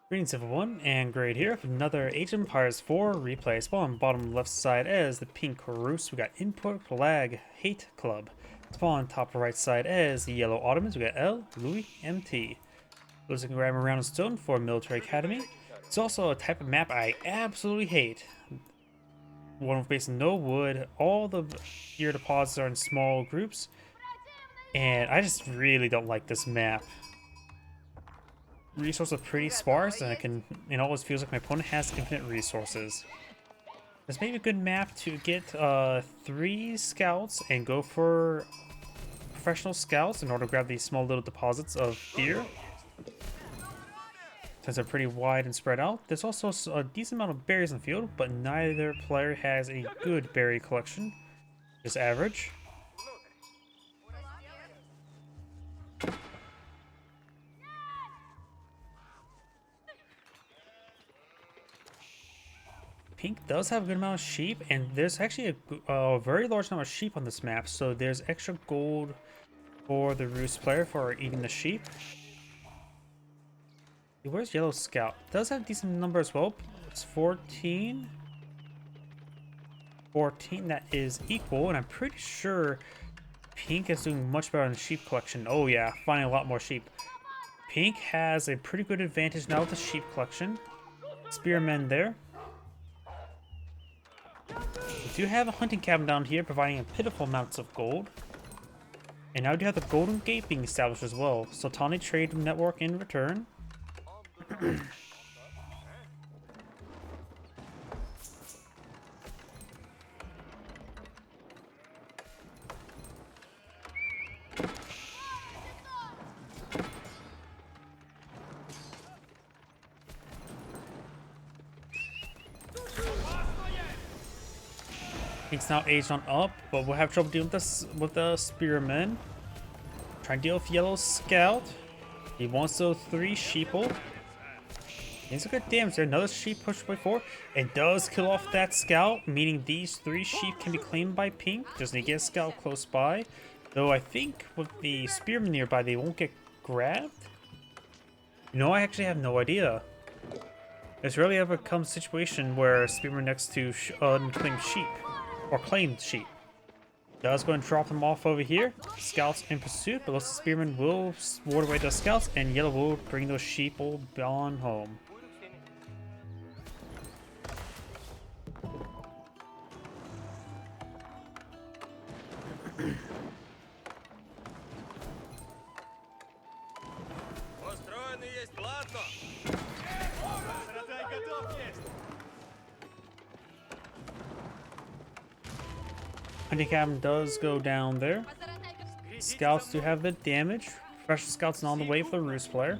Greetings everyone, and Grade here with another Age of Empires 4 replay. Spawn bottom left side as the pink Roost, we got InputLag Hate Club. Spawn top right side as the yellow Ottomans, we got L, Louis, MT. Looks like grabbing around a stone for Military Academy. It's also a type of map I absolutely hate. One with basically no wood, all the gear deposits are in small groups, and I just really don't like this map. Resources are pretty sparse, and it always feels like my opponent has infinite resources. This may be a good map to get 3 scouts and go for professional scouts in order to grab these small little deposits of beer. Since they're pretty wide and spread out, there's also a decent amount of berries in the field, but neither player has a good berry collection. Just average. Pink does have a good amount of sheep, and there's actually a very large number of sheep on this map, so there's extra gold for the Roost player for eating the sheep. Where's Yellow Scout? Does have a decent number as well. It's 14. 14, that is equal, and I'm pretty sure Pink is doing much better in the sheep collection. Oh yeah, finding a lot more sheep. Pink has a pretty good advantage now with the sheep collection. Spearmen there. We do have a hunting cabin down here providing a pitiful amounts of gold. And now we do have the Golden Gate being established as well. So Tawny Trade Network in return. Pink's now aged on up, but we'll have trouble dealing with the Spearmen. Trying to deal with Yellow Scout. He wants those 3 sheeple. He's a good damage there. Another sheep pushed by 4. It does kill off that scout, meaning these 3 sheep can be claimed by Pink. Just need to get a scout close by. Though I think with the Spearmen nearby, they won't get grabbed. No, I actually have no idea. It's rarely ever comes a situation where a Spearman next to unclaimed sheep. Or claimed sheep. Does go and drop them off over here. Scouts in pursuit, but looks the Spearman will ward away the scouts, and Yellow will bring those sheep on home. Hunting cabin does go down there. Scouts do have the damage. Fresh scouts on the way for the Roost player.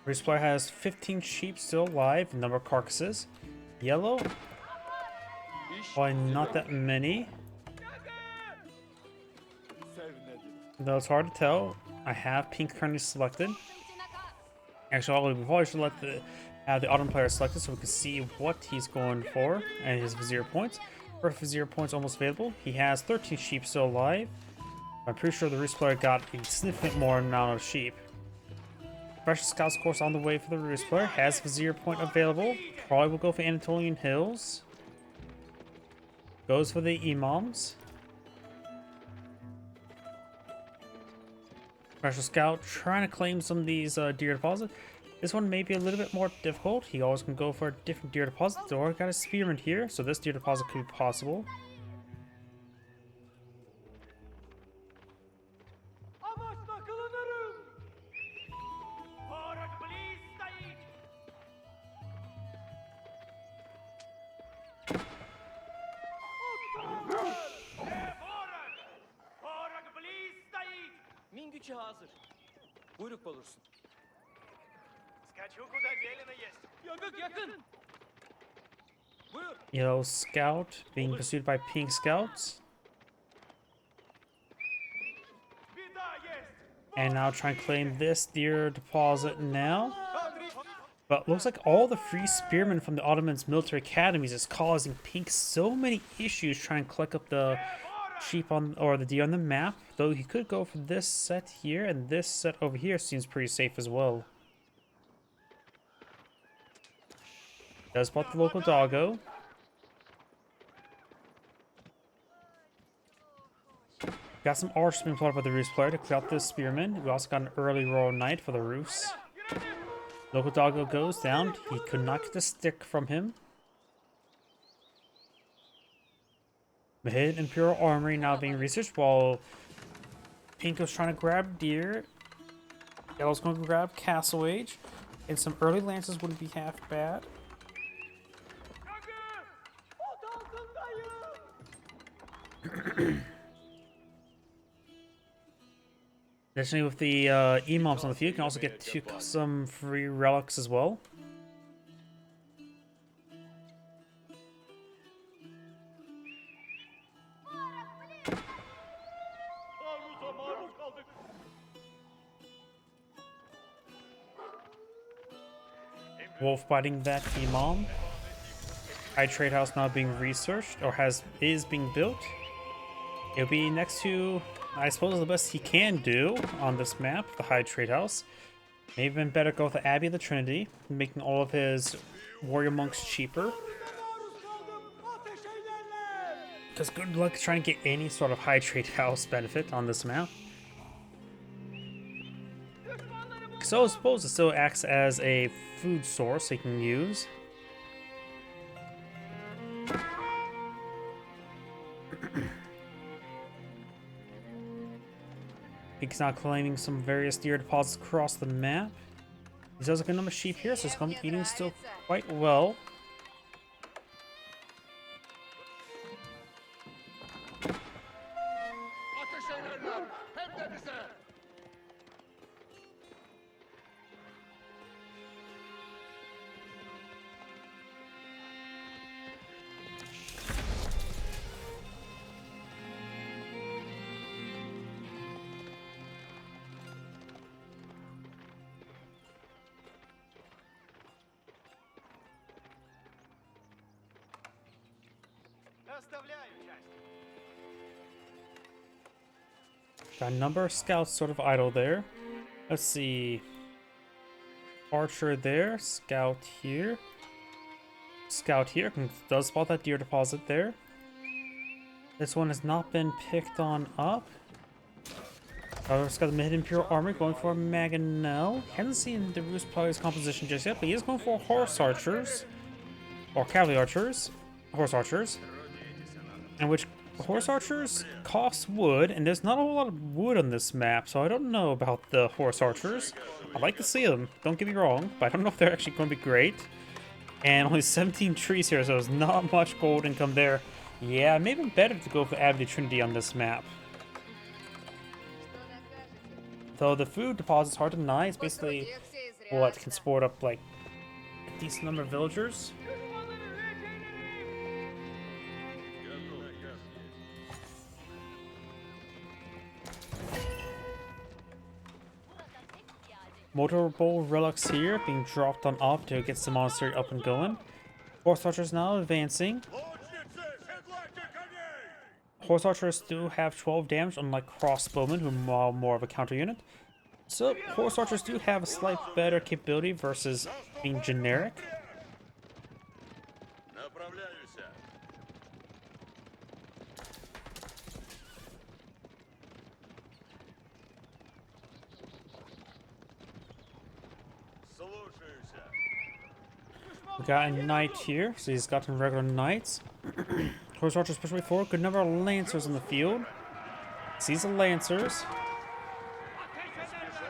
Roost player has 15 sheep still alive, number of carcasses. Yellow, why not that many? Though it's hard to tell. I have Pink currently selected. Actually, we probably should have the Autumn player selected so we can see what he's going for and his Vizier points. First Vizier points almost available. He has 13 sheep still alive. I'm pretty sure the Roost player got a significant more amount of sheep. Fresh Scouts course on the way for the Roost player. Has Vizier point available. Probably will go for Anatolian Hills. Goes for the Imams. Special Scout trying to claim some of these deer deposits. This one may be a little bit more difficult. He always can go for a different deer deposit. Or got a Spearman here, so this deer deposit could be possible. Hazır. Buyruk bulursun. Yakın. Buyur. Yellow Scout being pursued by Pink Scouts. And now try and claim this deer deposit now. But looks like all the free spearmen from the Ottoman's military academies is causing Pink so many issues trying to collect up the sheep on or the deer on the map. Though he could go for this set here, and this set over here seems pretty safe as well. Does spot the local doggo. Got some archers being plotted by the Roos player to clear out this spearman. We also got an early Royal Knight for the Roos. Local doggo goes down. He could not get the stick from him. The hidden Imperial Armory now being researched while Pink was trying to grab deer. Yellow's going to grab Castle Age. And some early lances wouldn't be half bad. Additionally, with the E-mobs on the field, you can also get some free relics as well. Wolf biting that E-mob. High Trade House now being researched, or is being built. It'll be next to, I suppose, the best he can do on this map, the High Trade House. Maybe even better go with the Abbey of the Trinity, making all of his warrior monks cheaper. Because good luck trying to get any sort of High Trade House benefit on this map. So I suppose it still acts as a food source he can use. He's now claiming some various deer deposits across the map. He does a good number of sheep here, so he's going to be eating still quite well. Got a number of scouts sort of idle there. Let's see. Archer there. Scout here. Scout here. Does spot that deer deposit there. This one has not been picked on up. It's got the mid Imperial Armory going for Maganel. Hasn't seen the Roos player's composition just yet, but he is going for horse archers. Or cavalry archers. Horse archers. And which horse archers cost wood, and there's not a whole lot of wood on this map, so I don't know about the horse archers. I'd like to see them, don't get me wrong, but I don't know if they're actually going to be great. And only 17 trees here, so there's not much gold income there. Yeah, maybe better to go for Abbey Trinity on this map. Though the food deposit's hard to deny. It's basically what can support up like a decent number of villagers. Motorable relics here being dropped on off to get the monastery up and going. Horse archers now advancing. Horse archers do have 12 damage, unlike crossbowmen, who are more of a counter unit. So horse archers do have a slight better capability versus being generic. We got a knight here, so he's gotten regular knights. Horse archers push way forward. Good number of lancers in the field. Sees the lancers.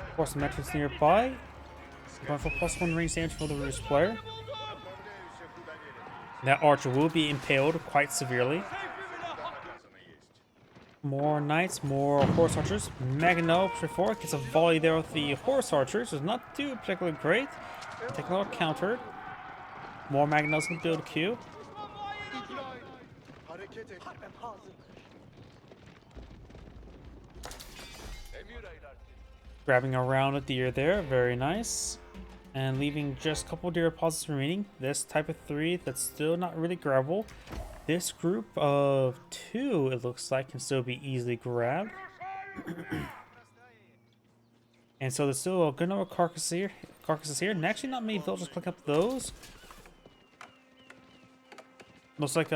Of course, metrics nearby. Going for +1 range damage for the Roos player. That archer will be impaled quite severely. More knights, more horse archers. Maganel push forward, gets a volley there with the horse archers. It's not too particularly great. Take a little countered. More Maganels can build a queue. Grabbing around a deer there, very nice. And leaving just a couple of deposits remaining. This type of 3 that's still not really grabbable. This group of 2, it looks like, can still be easily grabbed. And so there's still a good number of carcasses here. And actually not many villagers click up those. Looks like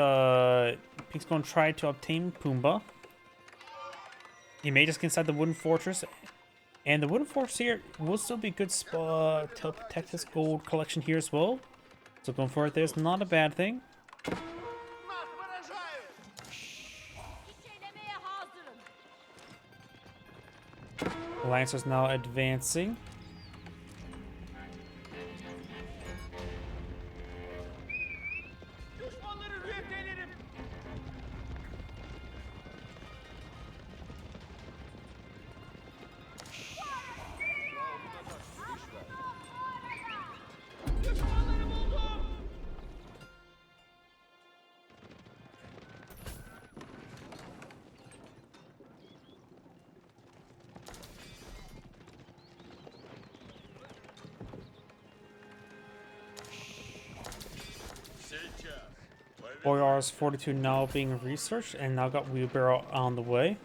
Pink's going to try to obtain Pumbaa. He may just get inside the wooden fortress. And the wooden fortress here will still be a good spot to protect this gold collection here as well. So going for it there is not a bad thing. The Lancer's now advancing. Düşmanları rüyetleyelim. Düşmanları buldum. Boyar's 42 now being researched, and now got wheelbarrow on the way.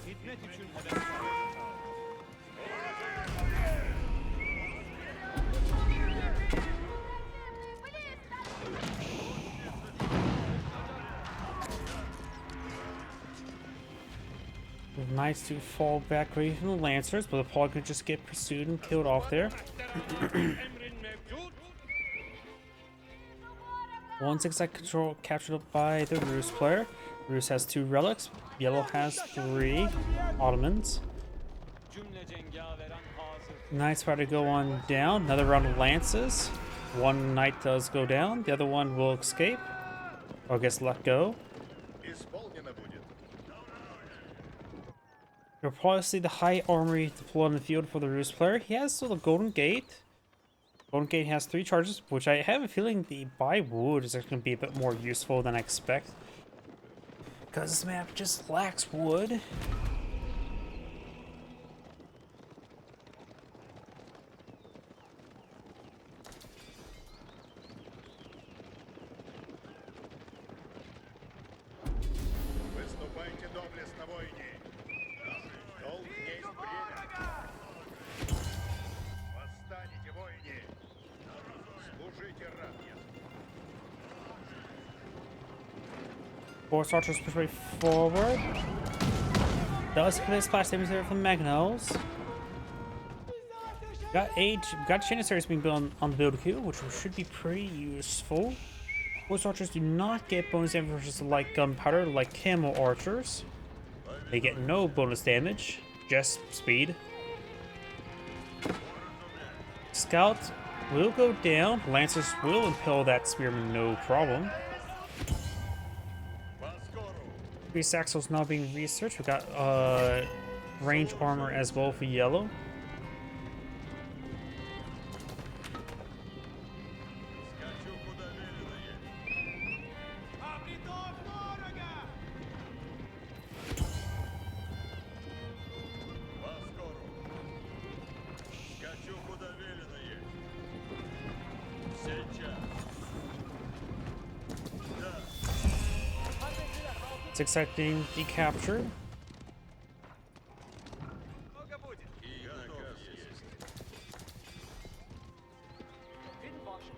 Hizmet için hedef. Nice to fall back away from the Lancers, but the Paul could just get pursued and killed off there. 1/6 control captured up by the Roos player. Roos has 2 relics. Yellow has 3 Ottomans. Cümle cengaveran hazır. Knight's about to go on down. Another round of lances. One knight does go down. The other one will escape. Or gets let go. You'll probably see the high armory deployed on the field for the Roos player. He has still the Golden Gate. Golden Gate has 3 charges, which I have a feeling the buy wood is going to be a bit more useful than I expect. Because this map just lacks wood. Выступайте доблестно, воине! Долг есть время! Восстанете, воине! Служите ратьям! Force Archers push way forward. Does hit a splash damage there from Magnos. Got Janissaries being built on the build queue, which should be pretty useful. Force Archers do not get bonus damage versus like Gunpowder, like Camel Archers. They get no bonus damage, just speed. Scout will go down. Lancers will impale that Spearman, no problem. 3 Saxels now being researched. We got range armor as well for yellow. It's expecting the capture. Много будет. Видно ваше.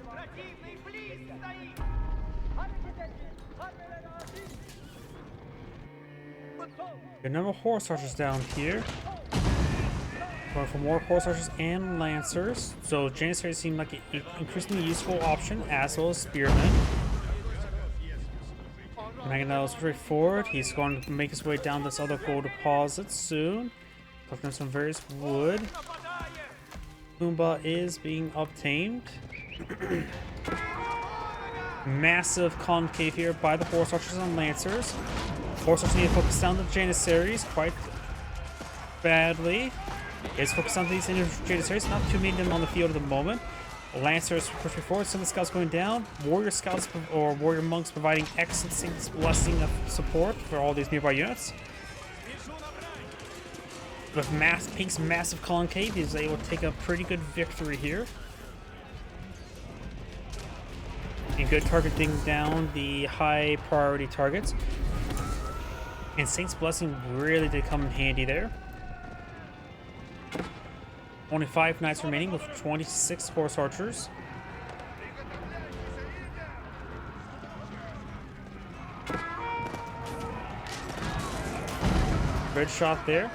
Противный близ стоит. A number of horse archers down here. Going for more horse archers and lancers. So Janissaries seem like an increasingly useful option, as well as spearmen. Magnetos straight forward. He's going to make his way down this other gold deposit soon. Collecting some various wood. Pumbaa is being obtained. Massive concave here by the horse archers and lancers. Horse archers need to focus down the Janissaries quite badly. Is focused on these Janissaries, not too many of them on the field at the moment. Lancers pushing forward. Some of the scouts going down. Warrior scouts or warrior monks providing excellent Saint's blessing of support for all these nearby units. With Pink's massive concave, he's able to take a pretty good victory here. And good targeting down the high priority targets. And Saint's blessing really did come in handy there. Only 5 knights remaining with 26 horse archers. Good shot there.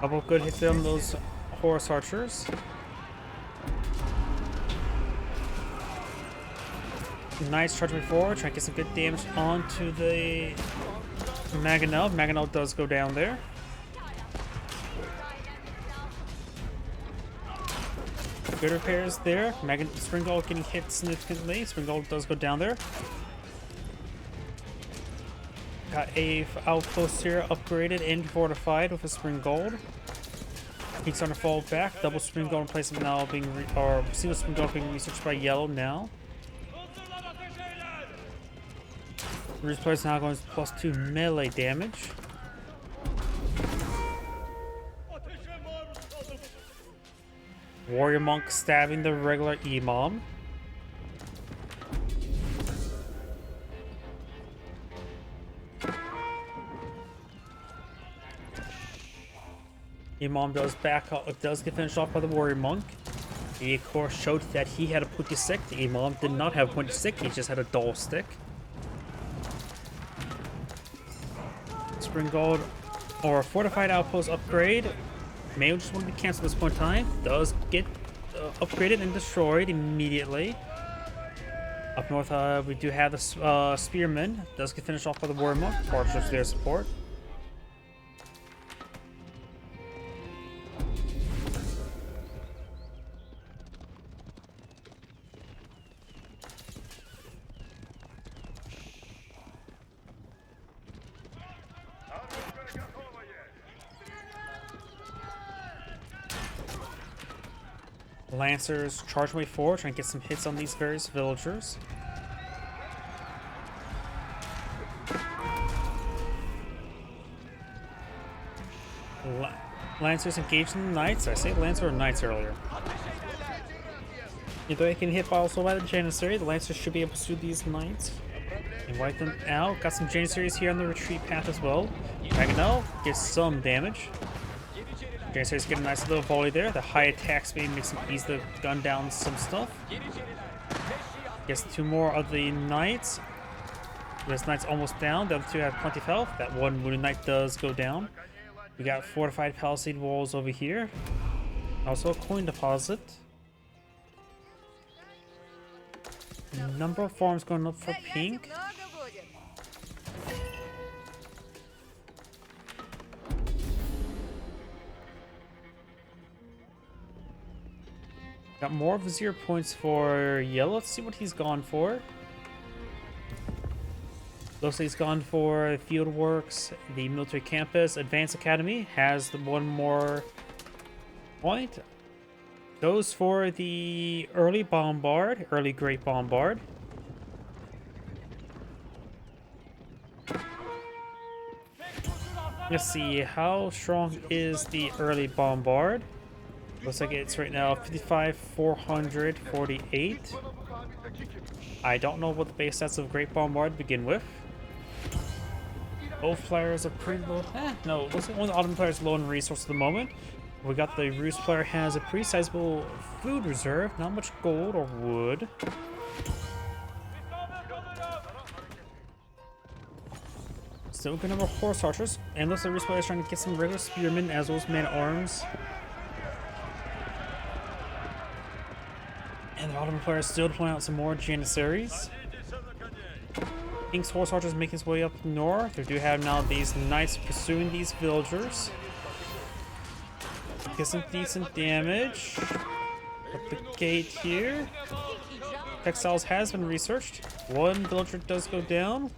Couple good hits on those horse archers. Nice charging forward, trying to get some good damage onto the Mangonel. Mangonel does go down there. Good repairs there. Springald getting hit significantly. Springald does go down there. Got a outpost here upgraded and fortified with a Springald. He's starting to fall back. Double Springald replacement now being single Springald being researched by Yellow now. Rouge players now going +2 melee damage. Warrior monk stabbing the regular Imam. Imam does get finished off by the warrior monk. He of course showed that he had a pointy stick. The Imam did not have a pointy stick, he just had a dull stick. Springald or fortified outpost upgrade may just want to be canceled at this point in time. Does get upgraded and destroyed immediately. Up north, we do have the spearmen. Does get finished off by the warrior monk. Archers for their support. Lancers charge way forward, trying to get some hits on these various villagers. Lancers engaging the knights. I say Lancer or knights earlier. Either they can hit also by the Janissary. The Lancers should be able to pursue these knights and wipe them out. Got some Janissaries here on the retreat path as well. Mangonel gets some damage. Janissaries get a nice little volley there. The high attack speed makes them easy to gun down some stuff. Gets 2 more of the knights. This knight's almost down. The other 2 have plenty of health. That one wounded knight does go down. We got fortified palisade walls over here. Also a coin deposit. Number of farms going up for pink. Got more Vizier points for Yellow. Let's see what he's gone for. Looks like he's gone for Field Works, the Military Campus, Advanced Academy. Has the 1 more point. Goes for the Early Bombard, Early Great Bombard. Let's see, how strong is the Early Bombard? Looks like it's right now 55, 448. I don't know what the base stats of Great Bombard begin with. Both players are pretty low. No, looks like one of the Ottoman players is low in resource at the moment. We got the Rus player has a pretty sizable food reserve, not much gold or wood. Still good number of horse archers, and looks like Rus player is trying to get some regular spearmen as well as man-at-arms. And the Ottoman player is still deploying out some more Janissaries. Pink's horse archers making his way up north. They do have now these knights pursuing these villagers. Get some decent damage. Up the gate here. Textiles has been researched. 1 villager does go down.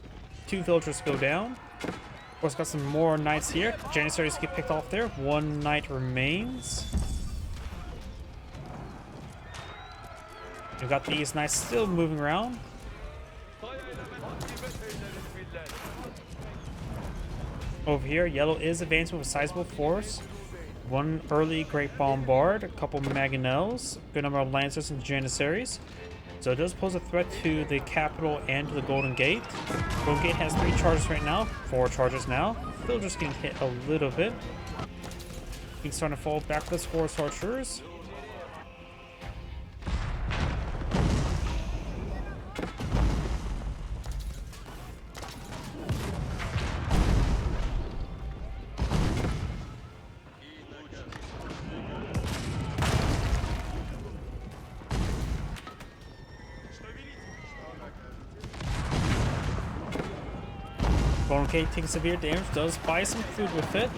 2 villagers go down. Of course, got some more knights here. Janissaries get picked off there. One knight remains. We've got these knights still moving around. Over here, yellow is advancing with a sizable force. One early Great Bombard, a couple Mangonels, good number of Lancers and Janissaries. So it does pose a threat to the capital and to the Golden Gate. Golden Gate has 3 charges right now, 4 charges now. Still just getting hit a little bit. He's starting to fall back with his horse archers. Golden Gate takes severe damage, does buy some food with it.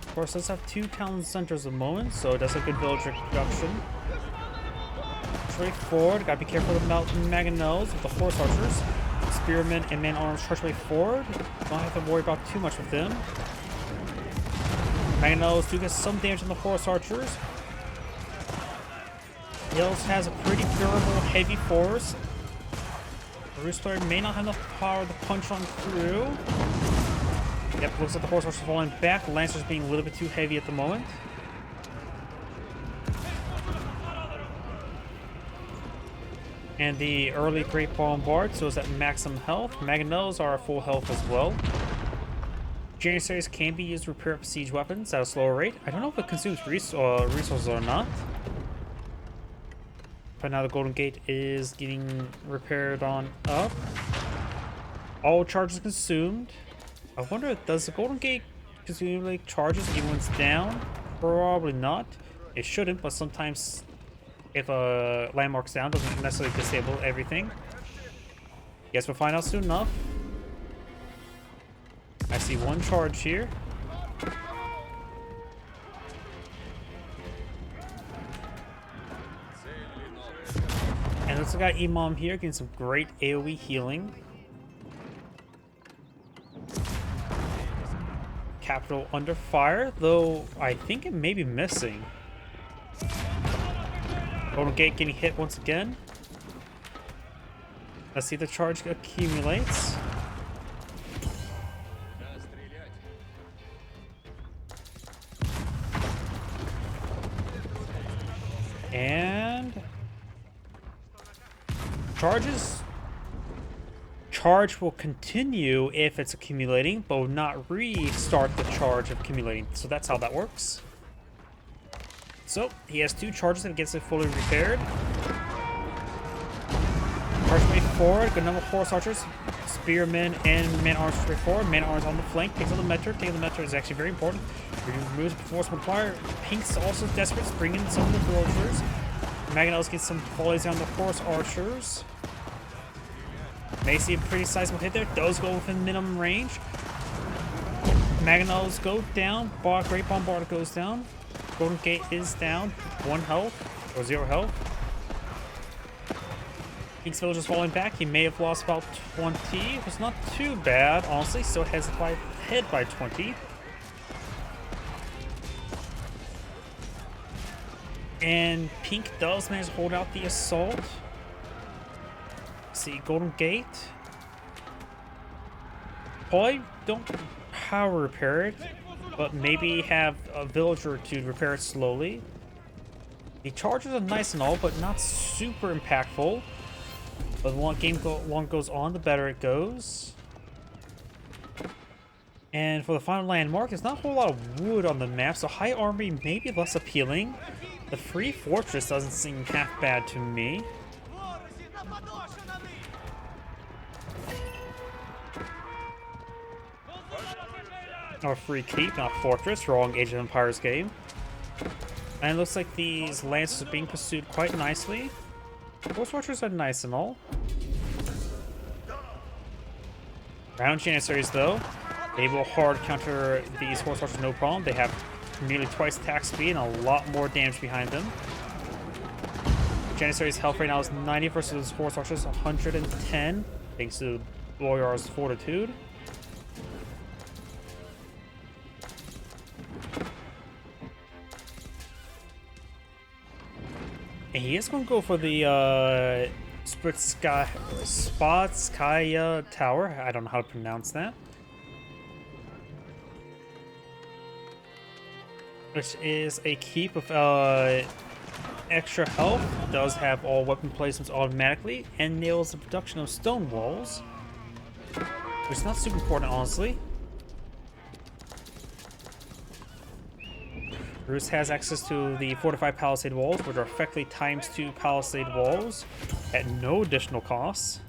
Of course, does have 2 town centers at the moment, so it does have good villager production. Straightforward, gotta be careful about Mangonels with the horse archers. Spearmen and man-arms charge way forward. Don't have to worry about too much with them. Mangonels do get some damage on the horse archers. Yellows has a pretty durable heavy force. Roost player may not have enough power to punch on through. Yep, looks like the horse archers are falling back. Lancers being a little bit too heavy at the moment. And the early Great Bombard, so is at maximum health. Mangonels are at full health as well. Janissaries can be used to repair up siege weapons at a slower rate. I don't know if it consumes resources or not. But now the Golden Gate is getting repaired on up. All charges consumed. I wonder, does the Golden Gate consume like charges even when it's down? Probably not. It shouldn't, but sometimes if a landmark's down, doesn't necessarily disable everything. Guess we'll find out soon enough. I see 1 charge here. And looks like I got Imam here getting some great AoE healing. Capital under fire, though I think it may be missing. Golden Gate getting hit once again. Let's see if the charge accumulates. And charge will continue if it's accumulating, but will not restart the charge of accumulating. So that's how that works. So he has 2 charges that gets it fully repaired. Charge way forward, good number of horse archers, spearmen, and man-arms straight forward. Man-arms on the flank, takes on the meter. Taking the meter is actually very important. Removes force multiplier. Pink's also desperate, bringing some of the villagers. Mangonels get some volleys on the horse archers. May see a pretty sizable hit there. Does go within minimum range. Mangonels go down. Great Bombard goes down. Golden Gate is down. 1 health. Or 0 health. Pink's village is falling back. He may have lost about 20. It's not too bad, honestly. Still has head by 20. And Pink does manage to hold out the assault. See, Golden Gate. Probably don't power repair it, but maybe have a villager to repair it slowly. The charges are nice and all, but not super impactful. But the longer goes on, the better it goes. And for the final landmark, there's not a whole lot of wood on the map, so high armory may be less appealing. The free fortress doesn't seem half bad to me. Or free keep, not fortress. Wrong Age of Empires game. And it looks like these lances are being pursued quite nicely. Horse fortresses are nice and all. Round Janissaries though, they will hard counter these horse archers no problem. They have nearly twice attack speed and a lot more damage behind them. Janissary's health right now is 90 versus Horse Archer's 110, thanks to Boyar's Fortitude. And he is going to go for the Spotskaya Tower. I don't know how to pronounce that. Which is a keep of extra health. Does have all weapon placements automatically and nails the production of stone walls. Which is not super important, honestly. Bruce has access to the fortified palisade walls, which are effectively ×2 palisade walls at no additional costs.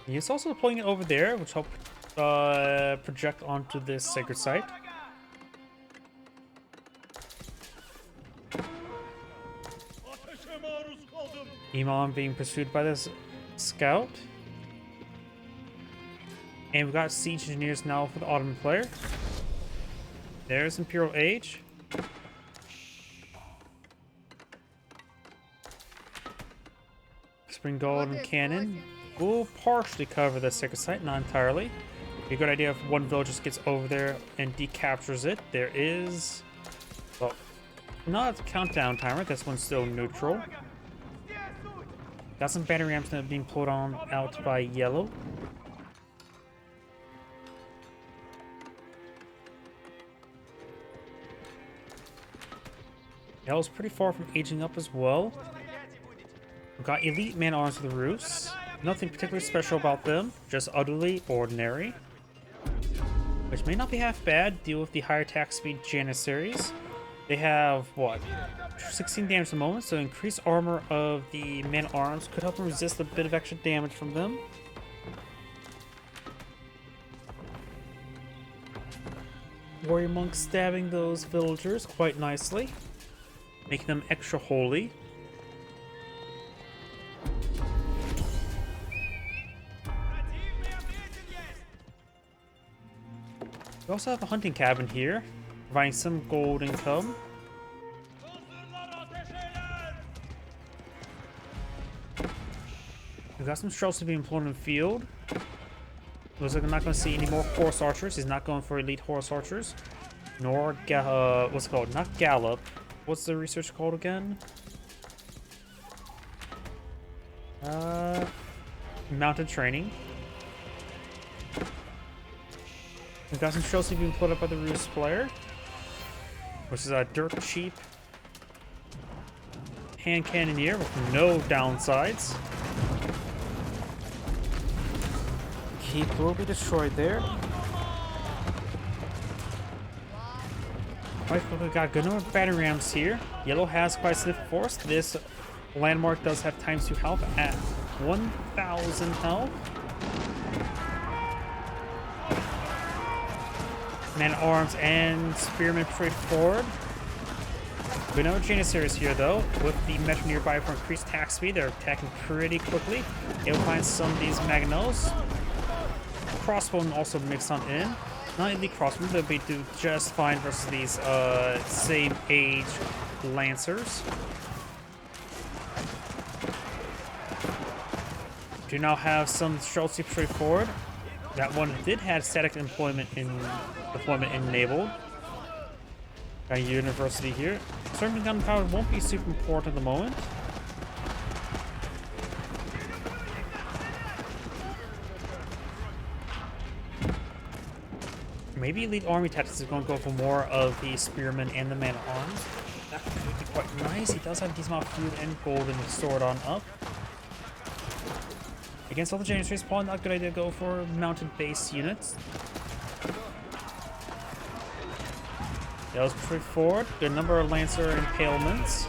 He's also deploying it over there, which help project onto this sacred site. Imam being pursued by this scout. And we've got siege engineers now for the Ottoman player. There's Imperial Age. Spring Golden Cannon will partially cover the sacred site, not entirely. Be a good idea if one village just gets over there and decaptures it. There is, well, not a countdown timer. This one's still neutral. Got some battery ramps that are being pulled on out by yellow. Yellow's pretty far from aging up as well. We've got elite man-at-arms for the Roos. Nothing particularly special about them, just utterly ordinary. Which may not be half bad. Deal with the higher attack speed Janissaries. They have, what, 16 damage at the moment, so increased armor of the man-at-arms could help them resist a bit of extra damage from them. Warrior monks stabbing those villagers quite nicely, making them extra holy. We also have a hunting cabin here, providing some gold income. We've got some streltsy being employed in the field. Looks like I'm not going to see any more horse archers. He's not going for elite horse archers. Nor, what's it called? Not gallop. What's the research called again? Mounted training. We've got some streltsy being put up by the Roos player, which is a dirt cheap hand cannoneer with no downsides. Keep will be destroyed there. Right, we've got a good number of battery rams here. Yellow has quite a significant force. This landmark does have ×2 health at 1,000 health. Man-at-arms and spearmen straight forward. We know Janissaries here though. With the metro nearby for increased attack speed, they're attacking pretty quickly. They'll find some of these Magnels. Crossbow also mixed on in. Not elite crossbow, they'll be do just fine versus these same age Lancers. Do now have some streltsy straight forward. That one did have static deployment enabled. Got a university here. Certain gunpowder won't be super important at the moment. Maybe elite army tactics is going to go for more of the spearmen and the man-at-arms. That could be quite nice. He does have a decent amount of food and gold in the sword on up. Against all the Janissaries, probably not a good idea to go for mounted base units. That was pretty forward. Good number of Lancer impalements.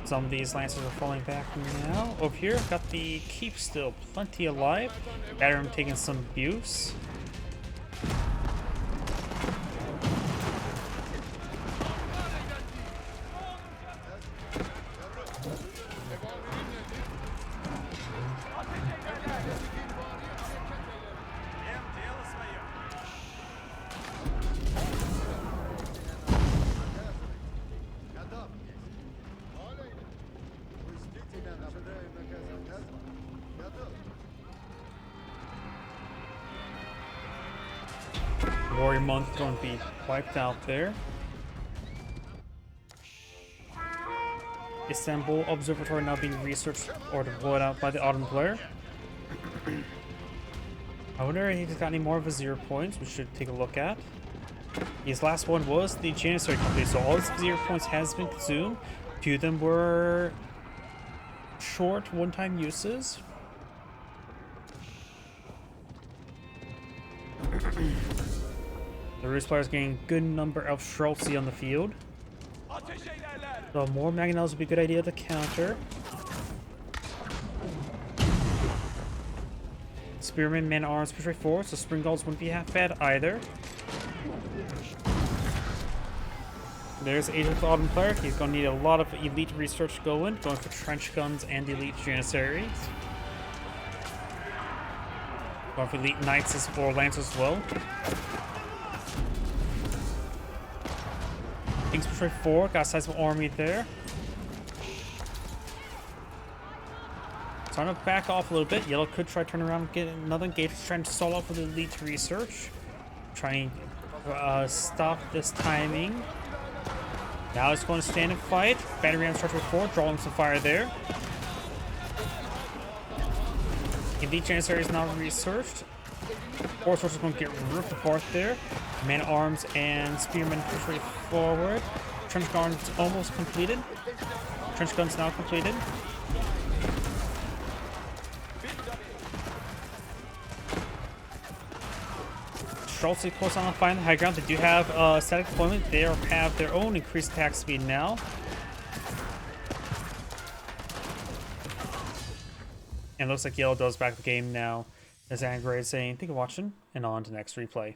Some of these Lancers are falling back now. Over here, got the keep still plenty alive. Battery taking some abuse. Warrior Monk going to be wiped out there. Istanbul Observatory now being researched or deployed out by the Autumn player. I wonder if he's got any more of his 0 points, we should take a look at. His last one was the Janissary Company, so all his 0 points has been consumed. 2 of them were short one-time uses. The Rus player is getting a good number of Schultzy on the field. Ateş ederler. So more Mangonels would be a good idea to counter. Spearman, Man Arms, push right forward, so Spring Guards wouldn't be half bad either. There's Agent of the Autumn player. He's going to need a lot of elite research going for trench guns and elite Janissaries. Going for elite knights or lancers as well. King's push right forward, got a sizable army there. Starting to back off a little bit. Yellow could try to turn around and get another engagement, trying to stall off with elite research. Trying to stop this timing. Now it's going to stand and fight. Battery ram starts with 4, drawing some fire there. Elite Janissary is now researched. Force Force is going to get ripped apart there. Man at Arms and Spearmen push right forward. Trench Guns almost completed. Trench Guns now completed. Schultz of course on the final high ground. They do have static deployment. They have their own increased attack speed now. And looks like Yellow does back the game now. As Angry is saying, thank you for watching, and on to the next replay.